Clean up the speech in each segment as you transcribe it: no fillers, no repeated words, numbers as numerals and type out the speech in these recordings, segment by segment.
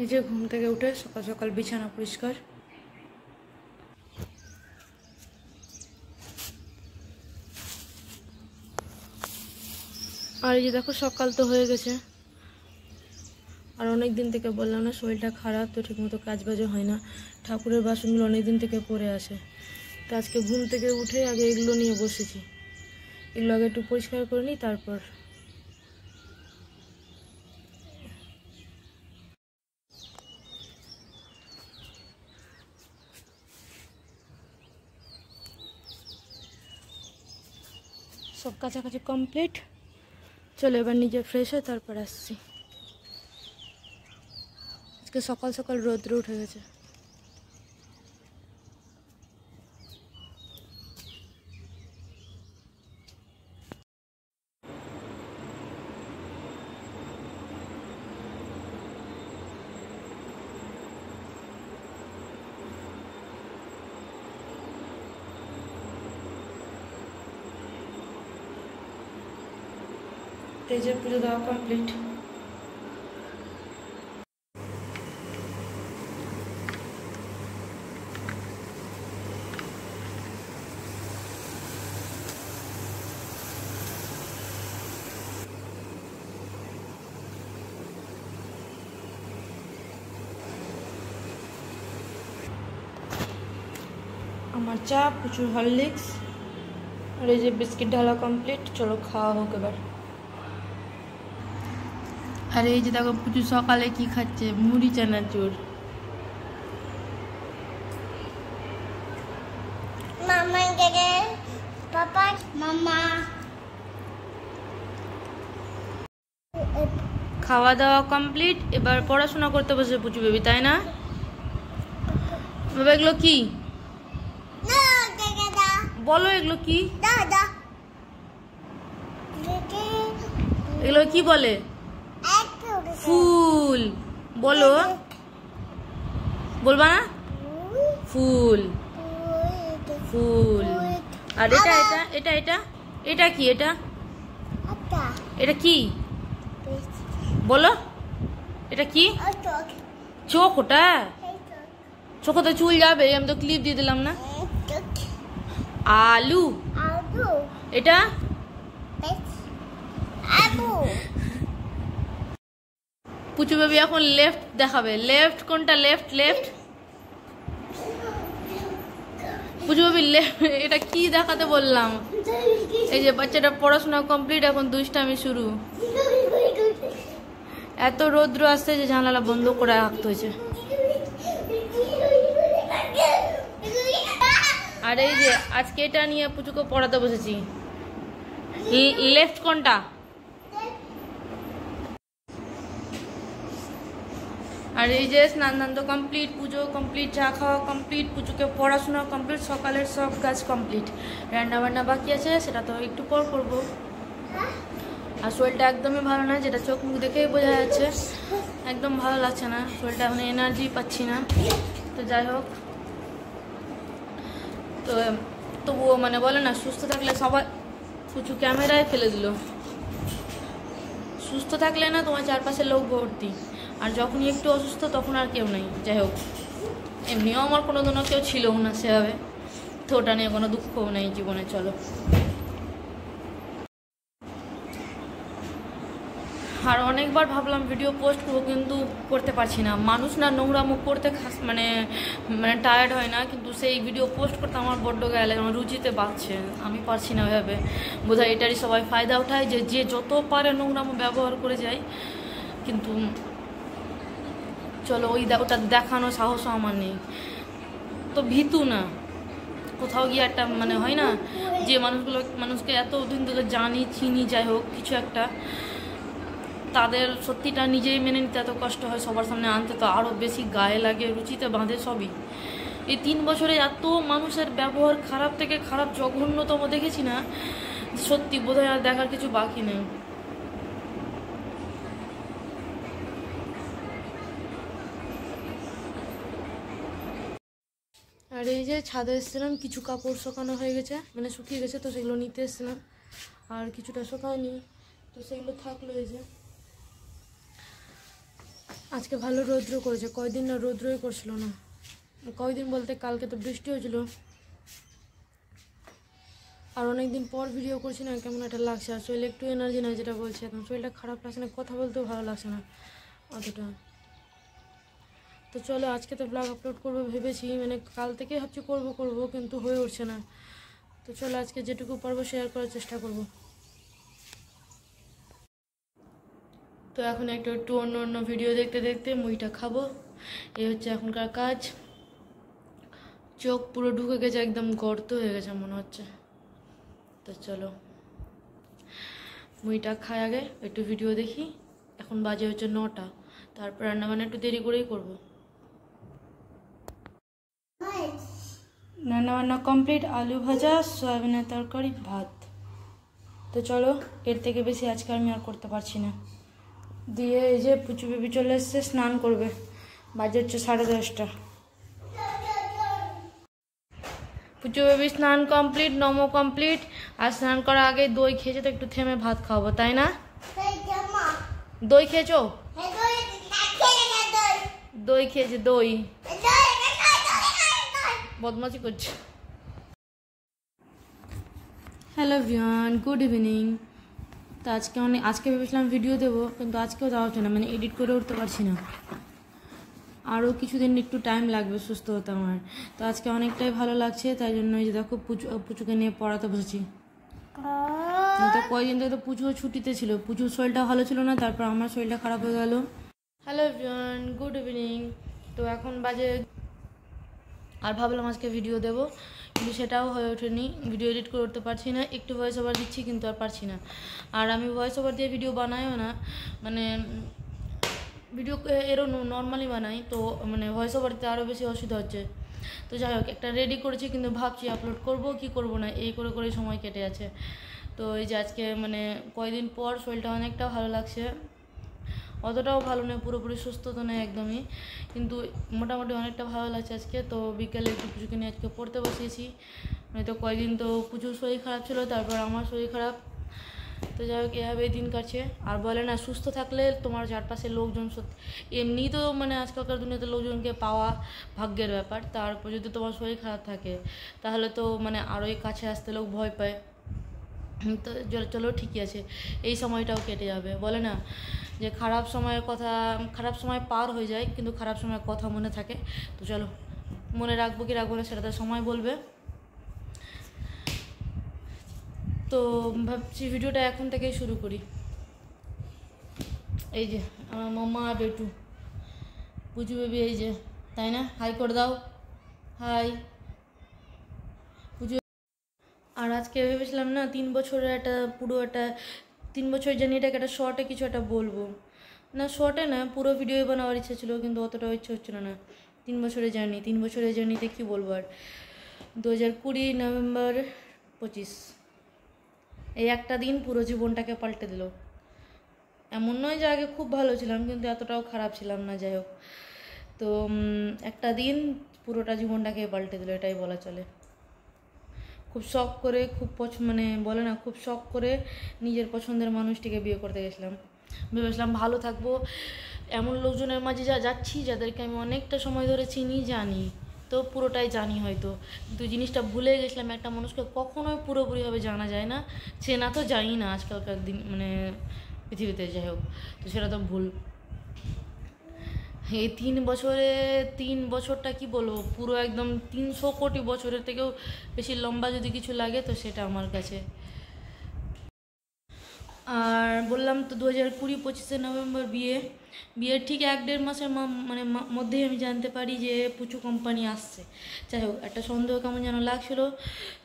এই যে ঘুম থেকে উঠে সকাল সকাল বিছানা পরিষ্কার। আর এই যে দেখো সকাল তো হয়ে গেছে। আর অনেক দিন থেকে বললাম না শরীরটা খারাপ, তো ঠিকমতো কাজ বাজও হয় না। ঠাকুরের বাসনগুলো অনেক দিন থেকে পড়ে আসে, তো আজকে ঘুম থেকে উঠে আগে এগুলো নিয়ে বসেছি। এগুলো আগে একটু পরিষ্কার করে নিই, তারপর সব কাছাকাছি কমপ্লিট। চলো এবার নিজে ফ্রেশ হয়ে তারপর আসছি। আজকে সকাল সকাল রোদ্র উঠে গেছে। তেজের পুজো দেওয়া কমপ্লিট। আমার চা, প্রচুর হরলিক্স, আর এই যে বিস্কিট ঢালা কমপ্লিট। চলো খাওয়া হোক এবার। আর এই যে দেখো প্রচুর সকালে কি খাচ্ছে, মুড়ি চানাচুর। মামা গেলে পাপা মামা খাওয়া দাওয়া কমপ্লিট, এবার পড়াশোনা করতে বসে পুচু বেবি, তাই না বাবা? এগুলো কি বলো, এগুলো কি? এগুলো কি বলে? ফুল বলো, বলবা না? ফুল ফুল। আর এটা এটা এটা এটা এটা কি? এটা এটা কি বলো? এটা কি? চোখ? ওটা চোখতে চুল যাবে, আমি তো ক্লিপ দিয়ে দিলাম না। আলু। এটা পুচু বেবি এখন লেফট দেখাবে। লেফট কোনটা? Left left. পুচু বেবি লেফট। এটা কি দেখাতে বললাম? এই যে বাচ্চাটা পড়াশোনা কমপ্লিট, এখন দুষ্টামি শুরু। এত রৌদ্র আসছে যে জানালা বন্ধ করে রাখতে হয়েছে। আর এই যে আজকে এটা নিয়ে পুচুকে পড়াতে বসেছি। লেফট কোনটা? আর এই যে স্নান দান তো কমপ্লিট, পুজো কমপ্লিট, চা খাওয়া কমপ্লিট, পুজোকে পড়াশোনা কমপ্লিট, সকালের সব কাজ কমপ্লিট। রান্না বান্না বাকি আছে, সেটা তো একটু পর করবো। আর শরীরটা একদমই ভালো না, যেটা চোখ মুখ দেখেই বোঝা যাচ্ছে। একদম ভালো লাগছে না শরীরটা, মানে এনার্জি পাচ্ছি না। তো যাই হোক, তো তবুও মানে বলে না সুস্থ থাকলে সবাই। পুচু ক্যামেরায় ফেলে দিল। সুস্থ থাকলে না তোমার চারপাশে লোক ভর্তি, আর যখনই একটু অসুস্থ তখন আর কেউ নেই। যাই হোক, এমনিও আমার কোনো দিনও কেউ ছিলও না সেভাবে, তো ওটা নিয়ে কোনো দুঃখও নেই জীবনে। চলো, আর অনেকবার ভাবলাম ভিডিও পোস্ট করবো, কিন্তু করতে পারছি না। মানুষ না নোংরা মুখ করতে মানে মানে টায়ার্ড হয় না, কিন্তু সেই ভিডিও পোস্ট করতে আমার বড্ড গায়ে লাগে, আমার রুচিতে বাঁচছে। আমি পারছি না ওইভাবে। বোধহয় এটারই সবাই ফায়দা ওঠায় যে যে যত পারে নোংরা মুখ ব্যবহার করে যায়, কিন্তু চলো ওটা দেখানো সাহসও আমার নেই। তো ভীতু না, কোথাও গিয়ে একটা মানে হয় না যে মানুষকে এত দিন ধরে জানি চিনি, যাই হোক কিছু একটা, তাদের সত্যিটা নিজেই মেনে নিতে এত কষ্ট হয়, সবার সামনে আনতে তো আরও বেশি গায়ে লাগে, রুচিতে বাঁধে সবই। এই 3 বছরে এত মানুষের ব্যবহার খারাপ থেকে খারাপ জঘন্যতম দেখেছি না, সত্যি বোধহয় আর দেখার কিছু বাকি নেই। আর এই যে ছাদে এসেছিলাম, কিছু কাপড় শুকানো হয়ে গেছে, মানে শুকিয়ে গেছে, তো সেগুলো নিতে এসেছিলাম। আর কিছুটা শুকায়নি, তো সেগুলো থাকলো। এই যে আজকে ভালো রৌদ্র করেছে, কয়দিন না রৌদ্রই করছিল না। কয়দিন বলতে কালকে তো বৃষ্টি হয়েছিল। আর অনেকদিন পর ভিডিও করছি না, কেমন একটা লাগছে। আর শরীরে একটু এনার্জি নাই, যেটা বলছি এখন শরীরটা খারাপ লাগছে না, কথা বলতেও ভালো লাগছে না অতটা। তো চলো আজকে তো ব্লগ আপলোড করবো ভেবেছি, মানে কাল থেকে ভাবছি করবো কিন্তু হয়ে উঠছে না। তো চলো আজকে যেটুকু পারবো শেয়ার করার চেষ্টা করব। তো এখন একটু অন্য ভিডিও দেখতে দেখতে মুড়িটা খাবো, এই হচ্ছে এখনকার কাজ। চোখ পুরো ঢুকে গেছে, একদম গর্ত হয়ে গেছে মনে হচ্ছে। তো চলো মুড়িটা খাই, আগে একটু ভিডিও দেখি। এখন বাজে হচ্ছে 9টা, তারপর রান্নাবান্না একটু দেরি করেই করবো। রান্নাবান্না কমপ্লিট, আলু ভাজা, সয়াবিনের তরকারি, ভাত। তো চলো এর থেকে বেশি আজকে আমি আর করতে পারছি না। দিয়ে এই যে পুচু বেবি চলে এসছে, স্নান করবে, বাজে হচ্ছে 10:30। পুচু বেবি স্নান কমপ্লিট, নমো কমপ্লিট। আর স্নান করার আগে দই খেয়েছে, তো একটু থেমে ভাত খাওয়াবো, তাই না? দই খেয়েছো? দই খেয়েছে, দই বদমাশি করছে। Hello everyone, good evening. তো আজকে ভেবেছিলাম ভিডিও দেবো, কিন্তু আজকেও দেওয়া হচ্ছে না, মানে এডিট করে উঠতে পারছি না। আরও কিছুদিন একটু টাইম লাগবে সুস্থ হতে আমার। তো আজকে অনেকটাই ভালো লাগছে, তাই জন্য এই যে দেখো পুচুকে নিয়ে পড়াতে বসেছি। তো কয়েকদিন থেকে তো পুচুও ছুটিতে ছিল, পুচুর শরীরটা ভালো ছিল না, তারপর আমার শরীরটা খারাপ হয়ে গেল। Hello everyone, good evening. তো এখন বাজে, আর ভাবলাম আজকে ভিডিও দেবো, কিন্তু সেটাও হয়ে ওঠেনি, ভিডিও এডিট করে উঠতে পারছি না। একটু ভয়েস ওভার দিচ্ছি কিন্তু আর পারছি না। আর আমি ভয়েস ওভার দিয়ে ভিডিও বানাইও না, মানে ভিডিও এরও নর্মালি বানাই, তো মানে ভয়েস ওভার দিতে আরও বেশি অসুবিধা হচ্ছে। তো যাই হোক, একটা রেডি করেছি, কিন্তু ভাবছি আপলোড করব কি করব না, এই করে সময় কেটে যাচ্ছে। তো এই যে আজকে মানে কয়েকদিন পর শরীরটা অনেকটা ভালো লাগছে, অতটাও ভালো নয়, পুরোপুরি সুস্থ তো নয় একদমই, কিন্তু মোটামুটি অনেকটা ভালো লাগছে আজকে। তো বিকেলে একটু পুজোকে নিয়ে আজকে পড়তে বসিয়েছি, মানে তো কয়েকদিন তো প্রচুর শরীর খারাপ ছিল, তারপর আমার শরীর খারাপ। তো যাই হোক, এভাবেই দিন কাটছে। আর বলে না, সুস্থ থাকলে তোমার চারপাশে লোকজন এমনি তো মানে আজকালকার দুনিয়াতে লোকজনকে পাওয়া ভাগ্যের ব্যাপার, তারপর যদি তোমার শরীর খারাপ থাকে তাহলে তো মানে আরোই কাছে আসতে লোক ভয় পায়। তো চলো ঠিকই আছে, এই সময়টাও কেটে যাবে। বলে না যে খারাপ সময় পার হয়ে যায়, কিন্তু খারাপ সময়ের কথা মনে থাকে। তো চলো, মনে রাখবো কি রাখবো না সেটা তো সময় বলবে। তো ভাবছি ভিডিওটা এখন থেকেই শুরু করি। এই যে আমার মাম্মা আর বেটু, পুচু বেবি, এই যে, তাই না? হাই করে দাও, হাই পুজো। আর আজকে ভেবেছিলাম না 3 বছরের পুরো 3 বছর জার্নিটাকে একটা শর্টে কিছু একটা বলবো। না শর্টে না, পুরো ভিডিও বানাবার ইচ্ছা ছিল, কিন্তু অতটাও ইচ্ছা হচ্ছিল না। 3 বছরের জার্নিতে কী বলবো আর। 2020 নভেম্বর 25, এই একটা দিন পুরো জীবনটাকে পাল্টে দিল। এমন নয় যে আগে খুব ভালো ছিলাম, কিন্তু এতটাও খারাপ ছিলাম না। যাই হোক, তো একটা দিন পুরোটা জীবনটাকে পাল্টে দিল, এটাই বলা চলে। খুব শখ করে, মানে বলে না, খুব শখ করে নিজের পছন্দের মানুষটিকে বিয়ে করতে গেছিলাম। ভেবেছিলাম ভালো থাকবো, এমন লোকজনের মাঝে যাচ্ছি যাদেরকে আমি অনেকটা সময় ধরে চিনি, জানি, তো পুরোটাই জানি হয়তো, কিন্তু জিনিসটা ভুলে গেছিলাম। একটা মানুষকে কখনোই পুরোপুরিভাবে জানা যায় না, চেনা তো যায়ই না আজকালকার দিন, মানে পৃথিবীতে। যাই হোক, তো সেটা তো ভুল। এই 3 বছরটা কি বলবো, পুরো একদম 300 কোটি বছরের থেকেও বেশি লম্বা যদি কিছু লাগে তো সেটা আমার কাছে। আর বললাম তো 2020-25 নভেম্বর বিয়ের ঠিক 1-1.5 মাসের মানে মধ্যেই আমি জানতে পারি যে পুচু কোম্পানি আসছে। যাই হোক, একটা সন্দেহ কেমন যেন লাগছিলো,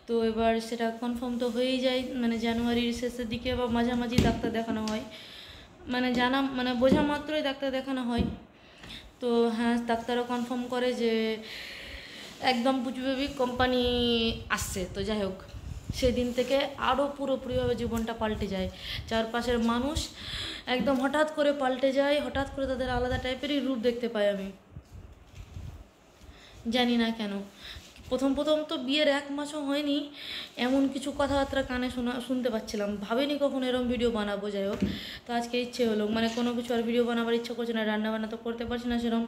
তো এবার সেটা কনফার্ম তো হয়েই যায়, মানে জানুয়ারির শেষের দিকে বা মাঝামাঝি ডাক্তার দেখানো হয়, মানে বোঝা মাত্রই ডাক্তার দেখানো হয়। তো হ্যাঁ, ডাক্তারও কনফার্ম করে যে একদম পুচু বেবি কোম্পানি আসছে। তো যাই হোক, সেদিন থেকে আরও পুরোপুরিভাবে জীবনটা পাল্টে যায়, চারপাশের মানুষ একদম হঠাৎ করে পাল্টে যায়, হঠাৎ করে তাদের আলাদা টাইপেরই রূপ দেখতে পাই আমি, জানি না কেন। প্রথম তো বিয়ের 1 মাসও হয়নি, এমন কিছু কথাবার্তা কানে শুনতে পাচ্ছিলাম। ভাবিনি কখন এরকম ভিডিও বানাবো। যাই হোক, তো আজকে ইচ্ছে হলো, মানে কোনো কিছু আর ভিডিও বানাবার ইচ্ছা করছে না। রান্নাবান্না তো করতে পারছি না সেরকম,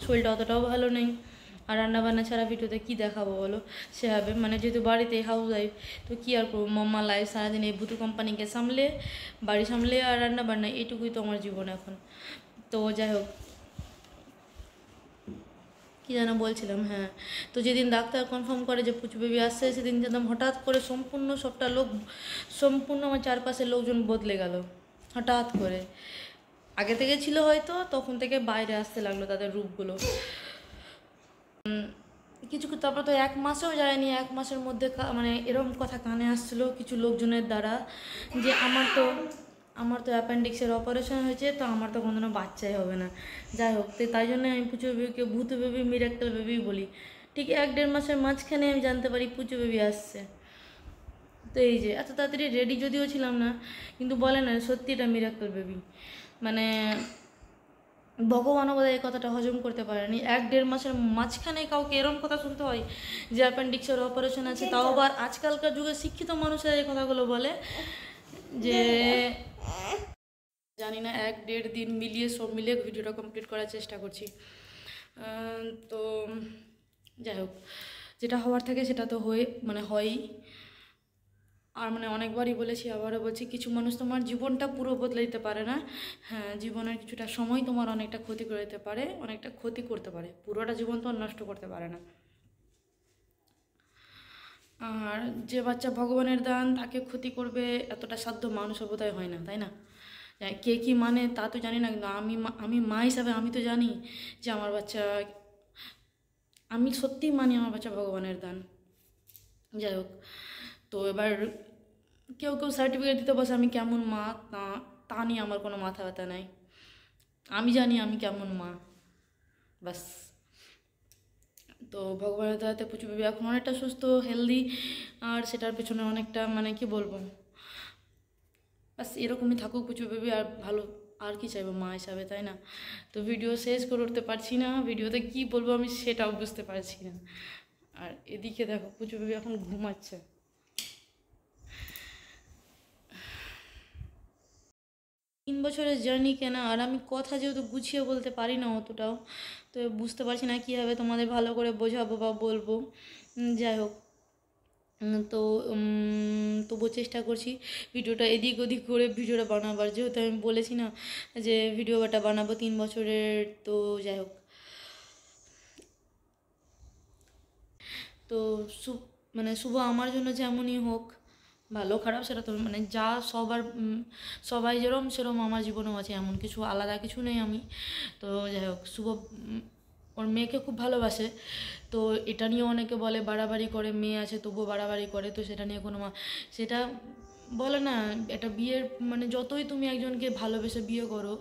শরীরটা অতটাও ভালো নেই। আর রান্নাবান্না ছাড়া ভিডিওতে কী দেখাবো বলো, সেভাবে মানে যেহেতু বাড়িতে হাউস ওয়াইফ, তো কী আর করবো, মাম্মা লাইফ সারাদিন এই ভুতু কোম্পানিকে সামলে, বাড়ি সামলে আর রান্নাবান্না, এইটুকুই তো আমার জীবন এখন। তো যাই হোক, কী যেন বলছিলাম, হ্যাঁ, তো যেদিন ডাক্তার কনফার্ম করে যে পুচু বেবি আসছে, সেদিন যেতাম হঠাৎ করে সম্পূর্ণ আমার চারপাশের লোকজন বদলে গেল হঠাৎ করে। আগে থেকে ছিল হয়তো, তখন থেকে বাইরে আসতে লাগলো তাদের রূপগুলো। কিছু তারপর তো 1 মাসেও যায়নি, 1 মাসের মধ্যে মানে এরকম কথা কানে আসছিলো কিছু লোকজনের দ্বারা যে আমার তো অ্যাপেন্ডিক্সের অপারেশন হয়েছে, তো আমার তো কোনো বাচ্চাই হবে না। যাই হোক, তো তাই জন্য আমি পুচু বেবিকে ভূতু বেবি, মিরাক্কেল বেবি বলি। ঠিক 1-1.5 মাসের মাঝখানে আমি জানতে পারি পুচু বেবি আসছে। তো এই যে এত তাড়াতাড়ি রেডি যদিও ছিলাম না, কিন্তু বলে না সত্যি এটা মিরাক্কেল বেবি। মানে ভগবানও বোধহয় এই কথাটা হজম করতে পারেনি। 1-1.5 মাসের মাঝখানে কাউকে এরম কথা শুনতে হয় যে অ্যাপেন্ডিক্সের অপারেশন আছে, তাও আবার আজকালকার যুগে শিক্ষিত মানুষেরা এই কথাগুলো বলে। যে জানি না, 1-1.5 দিন মিলিয়ে সব মিলিয়ে ভিডিওটা কমপ্লিট করার চেষ্টা করছি। তো যাই হোক, যেটা হওয়ার থাকে সেটা তো হয়ই। আর মানে অনেকবারই বলেছি, আবারও বলছি, কিছু মানুষ তোমার জীবনটা পুরো বদলে দিতে পারে না। হ্যাঁ, জীবনের কিছুটা সময় তোমার অনেকটা ক্ষতি করে দিতে পারে, অনেকটা ক্ষতি করতে পারে, পুরোটা জীবন তো নষ্ট করতে পারে না। আর যে বাচ্চা ভগবানের দান, তাকে ক্ষতি করবে এতটা সাধ্য মানুষের বোধহয় হয় না, তাই না? কে কী মানে তা তো জানি না, কিন্তু আমি মা হিসাবে আমি তো জানি যে আমার বাচ্চা, আমি সত্যিই মানি আমার বাচ্চা ভগবানের দান। যাই হোক, তো এবার কেউ সার্টিফিকেট দিতে বসে আমি কেমন মা, তা নিয়ে আমার কোনো মাথা ব্যথা নাই। আমি জানি আমি কেমন মা, বাস। তো ভগবানের দয়াতে পুচু বেবি এখন অনেকটা সুস্থ, হেলদি, আর সেটার পেছনে অনেকটা মানে কি বলবো, বাস এরকমই থাকুক পুচু বেবি। আর ভালো আর কি চাইবো মা হিসাবে, তাই না? তো ভিডিও শেষ করে উঠতে পারছি না, ভিডিওতে কি বলবো আমি সেটাও বুঝতে পারছি না। আর এদিকে দেখো পুচু বেবি এখন ঘুমাচ্ছে। 3 বছরের জার্নি কেনা, আর আমি কথা যেহেতু গুছিয়ে বলতে পারি না অতটাও, তো বুঝতে পারছি না কীভাবে তোমাদের ভালো করে বোঝাবো বা বলবো। যাই হোক, তো তবুও চেষ্টা করছি ভিডিওটা এদিক ওদিক করে ভিডিওটা বানাবার, যেহেতু আমি বলেছি না যে ভিডিওটা বানাবো 3 বছরের। তো যাই হোক, তো শুভ আমার জন্য যেমনই হোক, ভালো খারাপ সেটা তো মানে যা সবাই যেরম সেরম আমার জীবনেও আছে, এমন কিছু আলাদা কিছু নেই আমি। তো যাই হোক, শুভ ওর মেয়েকে খুব ভালোবাসে। তো এটা নিয়ে অনেকে বলে বাড়াবাড়ি করে, মেয়ে আছে তবুও বাড়াবাড়ি করে, তো সেটা নিয়ে কোনো সেটা বলে না, এটা বিয়ের মানে যতই তুমি একজনকে ভালোবেসে বিয়ে করো,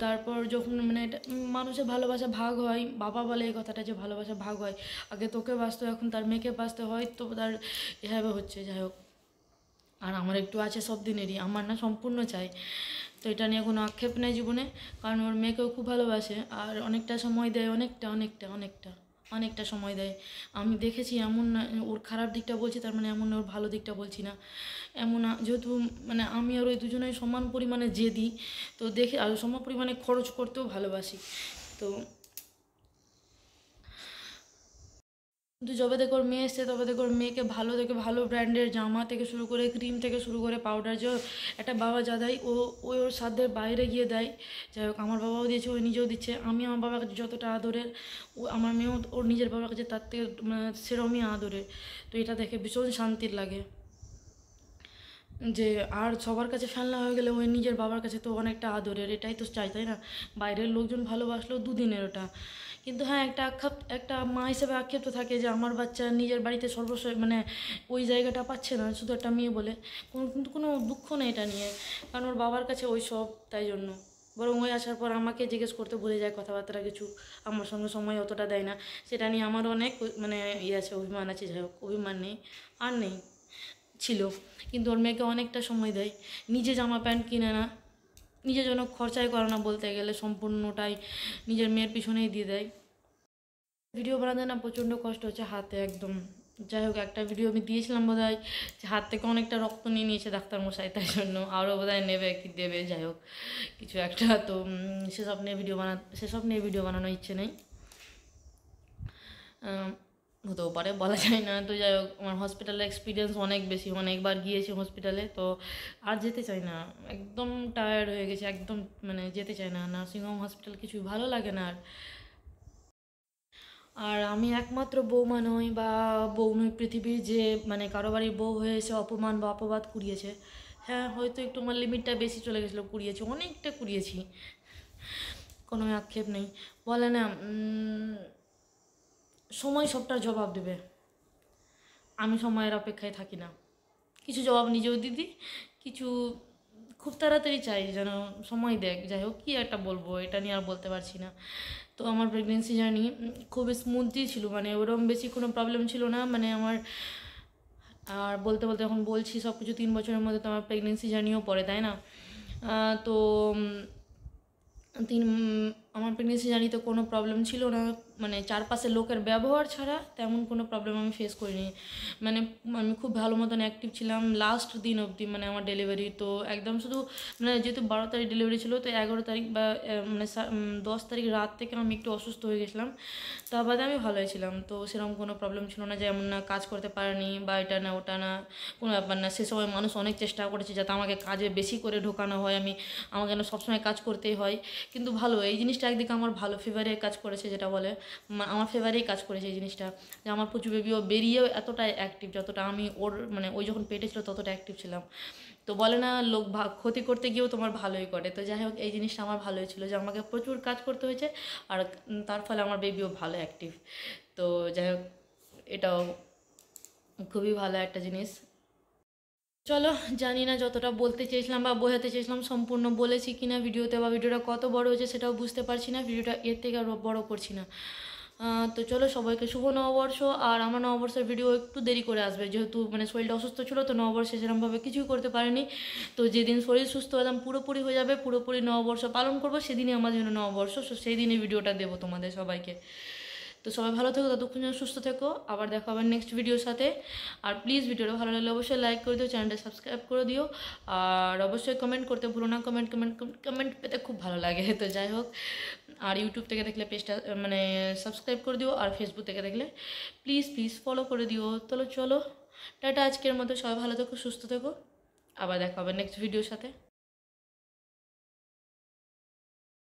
তারপর যখন মানে এটা মানুষের ভালোবাসা ভাগ হয়, বাবা বলে এই কথাটা যে ভালোবাসা ভাগ হয়, আগে তোকে বাঁচতে, এখন তার মেয়েকে বাঁচতে হয়, তো তার এভাবে হচ্ছে। যাই হোক, আর আমার একটু আছে সব দিনেরই, আমার না সম্পূর্ণ চাই। তো এটা নিয়ে কোনো আক্ষেপ নেই জীবনে, কারণ ওর মেয়েকেও খুব ভালোবাসে, আর অনেকটা সময় দেয়, অনেকটা সময় দেয়। আমি দেখেছি, এমন না ওর খারাপ দিকটা বলছি তার মানে এমন না ওর ভালো দিকটা বলছি না, এমন না, যেহেতু মানে আমি আর ওই দুজনেই সমান পরিমাণে জেদি, তো দেখে আর সমান পরিমাণে খরচ করতেও ভালোবাসি। তো কিন্তু যবে থেকে ওর মেয়ে এসছে, তবে থেকে ওর মেয়েকে ভালো থেকে ভালো ব্র্যান্ডের জামা থেকে শুরু করে, ক্রিম থেকে শুরু করে, পাউডার, যে একটা বাবা যা দেয় ওর সাধ্যের বাইরে গিয়ে দেয়। যাই হোক, আমার বাবাও দিয়েছে, ও নিজেও দিচ্ছে। আমি আমার বাবার কাছে যতটা আদরের, আমার মেয়েও ওর নিজের বাবার কাছে তার থেকে সেরকমই আদরের। তো এটা দেখে ভীষণ শান্তির লাগে যে আর সবার কাছে ফেলনা হয়ে গেলে ওই নিজের বাবার কাছে তো অনেকটা আদরের, এটাই তো চাই, তাই না? বাইরের লোকজন ভালোবাসলেও দুদিনের ওটা, কিন্তু হ্যাঁ একটা মা হিসেবে আক্ষেপ তো থাকে যে আমার বাচ্চা নিজের বাড়িতে সর্বস্ব মানে ওই জায়গাটা পাচ্ছে না, শুধু একটা মেয়ে বলে। কিন্তু কোনো দুঃখ নেই এটা নিয়ে, কারণ ওর বাবার কাছে ওই সব, তাই জন্য। বরং ওই আসার পর আমাকে জিজ্ঞেস করতে ভুলে যায় কথাবার্তা কিছু, আমার সঙ্গে সময় অতটা দেয় না, সেটা নিয়ে আমার অনেক মানে আছে, অভিমান আছে। যাই হোক, অভিমান নেই, আর নেই, ছিল। কিন্তু ওর মেয়েকে অনেকটা সময় দেয়, নিজে জামা প্যান্ট কিনে না, নিজের জন্য খরচাই করে না, বলতে গেলে সম্পূর্ণটাই নিজের মেয়ের পিছনেই দিয়ে দেয়। ভিডিও বানাতে না প্রচণ্ড কষ্ট হচ্ছে হাতে একদম। যাই হোক, একটা ভিডিও আমি দিয়েছিলাম বোধহয় যে হাত থেকে অনেকটা রক্ত নিয়ে নিয়েছে ডাক্তারমশাই, তাই জন্য আরও বোধহয় নেবে কি দেবে, যাই হোক কিছু একটা। তো সেসব নিয়ে ভিডিও বানানোর ইচ্ছে নেই, হতেও পারে, বলা যায় না। তো যাই হোক, আমার হসপিটালের এক্সপিরিয়েন্স অনেক বেশি, অনেকবার গিয়েছি হসপিটালে, তো আর যেতে চাই না, একদম টায়ার্ড হয়ে গেছে, একদম মানে যেতে চাই না, নার্সিংহোম হসপিটাল কিছুই ভালো লাগে না আর। আর আমি একমাত্র বৌমা নই বা বউ নই পৃথিবীর যে মানে কারো বাড়ির বউ হয়ে এসে অপমান বা অপবাদ কুড়িয়েছে। হ্যাঁ, হয়তো একটু আমার লিমিটটা বেশি চলে গেছিলো, কুড়িয়েছি, অনেকটা কুড়িয়েছি, কোনো আক্ষেপ নেই। বলে না সময় সবটার জবাব দেবে, আমি সময়ের অপেক্ষায় থাকি না, কিছু জবাব নিজেও দিদি, কিছু খুব তাড়াতাড়ি চাই যেন সময় দেখ। যাই হোক, কী একটা বলবো, এটা নিয়ে আর বলতে পারছি না। তো আমার প্রেগনেন্সি জার্নি খুব স্মুথলি ছিল, মানে ওরকম বেশি কোনো প্রবলেম ছিল না, মানে আমার। আর বলতে বলতে এখন বলছি সব কিছু 3 বছরের মধ্যে তো আমার প্রেগনেন্সি জার্নিও পড়ে, তাই না? তো আমার প্রেগনেন্সি জার্নিতে কোনো প্রবলেম ছিল না, মানে চারপাশের লোকের ব্যবহার ছাড়া তেমন কোনো প্রবলেম আমি ফেস করিনি। মানে আমি খুব ভালো মতন অ্যাক্টিভ ছিলাম লাস্ট দিন অবধি, মানে আমার ডেলিভারি তো একদম শুধু মানে যেহেতু 12 তারিখ ডেলিভারি ছিল, তো 11 তারিখ বা মানে 10 তারিখ রাত থেকে আমি একটু অসুস্থ হয়ে গেছিলাম, তা বাদে আমি ভালোই ছিলাম। তো সেরকম কোনো প্রবলেম ছিল না, যেমন না কাজ করতে পারিনি বা এটা না ওটা না, কোনো ব্যাপার না। সে সময় মানুষ অনেক চেষ্টা করেছে যাতে আমাকে কাজে বেশি করে ঢোকানো হয়, আমাকে যেন সবসময় কাজ করতেই হয়। কিন্তু ভালো এই জিনিসটা একদিকে আমার ভালো ফেভারে কাজ করেছে, যেটা বলে আমার ফেভারেই কাজ করেছে এই জিনিসটা, যে আমার প্রচুর বেবিও বেরিয়েও এতটাই অ্যাক্টিভ যতটা আমি ওর মানে ওই যখন পেটে ছিল ততটা অ্যাক্টিভ ছিলাম। তো বলে না লোক ক্ষতি করতে গিয়েও তোমার ভালোই করে, তো যাই হোক এই জিনিসটা আমার ভালোই ছিল যে আমাকে প্রচুর কাজ করতে হয়েছে, আর তার ফলে আমার বেবিও ভালো অ্যাক্টিভ। তো যাই হোক, এটাও খুবই ভালো একটা জিনিস। চলো, জানি না যতটা বলতে চেয়েছিলাম বা বোঝাতে চেয়েছিলাম সম্পূর্ণ বলেছি কিনা ভিডিওতে, বা ভিডিওটা কত বড় হয়েছে সেটাও বুঝতে পারছি না, ভিডিওটা এর থেকে আর বড় করছি না। তো চলো, সবাইকে শুভ নববর্ষ। আর আমার নববর্ষের ভিডিও একটু দেরি করে আসবে, যেহেতু মানে শরীরটা অসুস্থ ছিল, তো নববর্ষে সেরকমভাবে কিছুই করতে পারিনি। তো যেদিন শরীর সুস্থ একদম পুরোপুরি হয়ে যাবে, পুরোপুরি নববর্ষ পালন করবো, সেদিনই আমার জন্য নববর্ষ, সেই দিনই ভিডিওটা দেবো তোমাদের সবাইকে। তো সবাই ভালো থেকো, ততক্ষণ যেন সুস্থ থেকো, আবার দেখা হবে নেক্সট ভিডিওর সাথে। আর প্লিজ ভিডিওটা ভালো লাগলে অবশ্যই লাইক করে দিও, চ্যানেলটা সাবস্ক্রাইব করে দিও, আর অবশ্যই কমেন্ট করতে ভুলো না, কমেন্ট পেতে খুব ভালো লাগে। তো যাই হোক, আর ইউটিউব থেকে দেখলে পেজটা মানে সাবস্ক্রাইব করে দিও, আর ফেসবুক থেকে দেখলে প্লিজ ফলো করে দিও। চলো টাটা, আজকের মতো সবাই ভালো থেকো, সুস্থ থেকো, আবার দেখা হবে নেক্সট ভিডিওর সাথে।